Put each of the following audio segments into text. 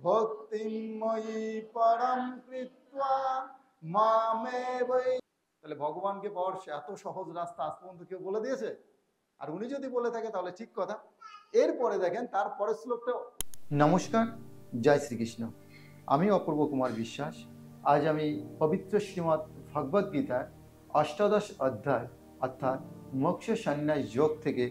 ভক্তিময়ী পরম কৃত্বা মামে বৈ। তাহলে ভগবানকে পাওয়ার এত সহজ রাস্তা আজ পর্যন্ত কেউ বলে দিয়েছে? আর উনি যদি বলে থাকে তাহলে ঠিক কথা। এরপরে দেখেন তার পরের শ্লোকটা। নমস্কার, জয় শ্রীকৃষ্ণ। আমি অপূর্ব কুমার বিশ্বাস। আজ আমি পবিত্র শ্রীমদ্ ভগবদ গীতার অষ্টাদশ অধ্যায় অর্থাৎ মোক্ষ সন্ন্যাস যোগ থেকে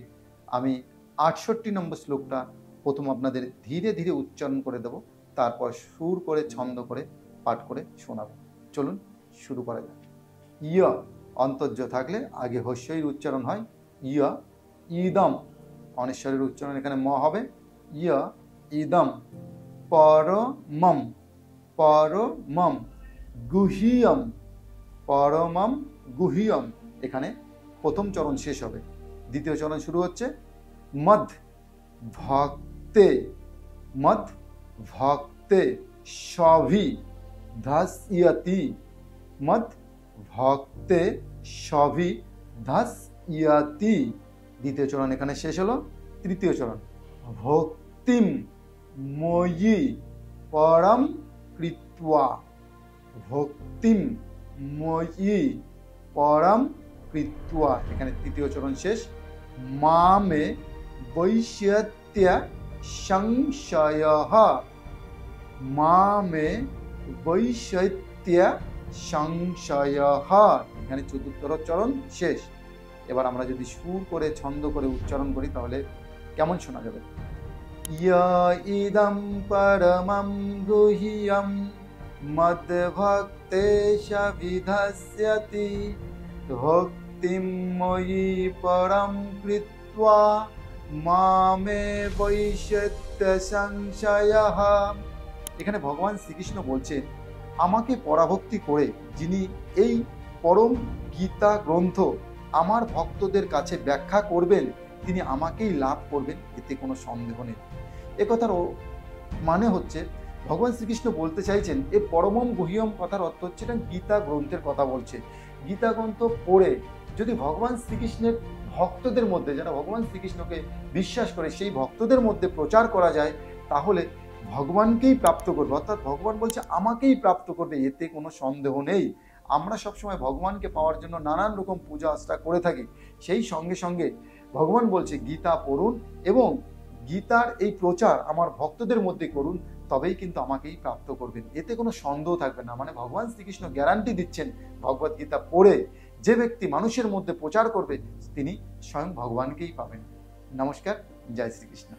আমি 68 নম্বর শ্লোকটা প্রথম আপনাদের ধীরে ধীরে উচ্চারণ করে দেব, তারপর সুর করে ছন্দ করে পাঠ করে শোনাবো। চলুন শুরু করা যাক। ইয় অন্তর্য থাকলে আগে হস্যের উচ্চারণ হয়। ইয় ইদম, অনেশ্বরের উচ্চারণ এখানে ম হবে। ইয় ইদম পরমম পরমম গুহ্যম পরমম গুহ্যম, এখানে প্রথম চরণ শেষ হবে, দ্বিতীয় চরণ শুরু হচ্ছে। মদ ভক্তে মদ ভক্তে সভি ধাস্যতি মদ ভক্তে সভি ধাস্যতি, দ্বিতীয় চরণ এখানে শেষ হলো। তৃতীয় চরণ ভক্তিম ময়ি পরম কৃত্বা ভক্তিম ময়ি পরম কৃত্বা, এখানে তৃতীয় চরণ শেষ। মামে বৈশ্যত্য সংশয়ঃ মামে বৈশ্যত্য সংশয়ঃ, এখানে চতুর্থ চরণ শেষ। এবার আমরা যদি সুর করে ছন্দ করে উচ্চারণ করি তাহলে কেমন শোনা যাবে। ইয় ইদম পরমম গুহ্যম মদ্ভক্তেষভিধাস্যতি ভক্তিম ময়ি পরম কৃত্বা মামে বৈশ্যত্য সংশয়ঃ। এখানে ভগবান শ্রীকৃষ্ণ বলছেন, আমাকে পরাভক্তি করে যিনি এই পরম গীতা গ্রন্থ আমার ভক্তদের কাছে ব্যাখ্যা করবেন তিনি আমাকেই লাভ করবেন, এতে কোনো সন্দেহ নেই। একথার মানে হচ্ছে ভগবান শ্রীকৃষ্ণ বলতে চাইছেন এই পরমম গুহ্যম কথার অর্থ হচ্ছে এটা গীতা গ্রন্থের কথা বলছে। গীতা গ্রন্থ পড়ে যদি ভগবান শ্রীকৃষ্ণের ভক্তদের মধ্যে, যারা ভগবান শ্রীকৃষ্ণকে বিশ্বাস করে সেই ভক্তদের মধ্যে প্রচার করা যায় তাহলে ভগবানকেই প্রাপ্ত করবে, অর্থাৎ ভগবান বলছে আমাকেই প্রাপ্ত করবে, এতে কোনো সন্দেহ নেই। আমরা সবসময় ভগবানকে পাওয়ার জন্য নানান রকম পূজা আশ্রা করে থাকি, সেই সঙ্গে সঙ্গে ভগবান বলছে গীতা পড়ুন এবং গীতার এই প্রচার আমার ভক্তদের মধ্যে করুন, তবেই কিন্তু আমাকেই প্রাপ্ত করবেন, এতে কোনো সন্দেহ থাকবে না। মানে ভগবান শ্রীকৃষ্ণ গ্যারান্টি দিচ্ছেন ভগবদ গীতা পড়ে যে ব্যক্তি মানুষের মধ্যে প্রচার করবে তিনি স্বয়ং ভগবানকেই পাবেন। নমস্কার, জয় শ্রীকৃষ্ণ।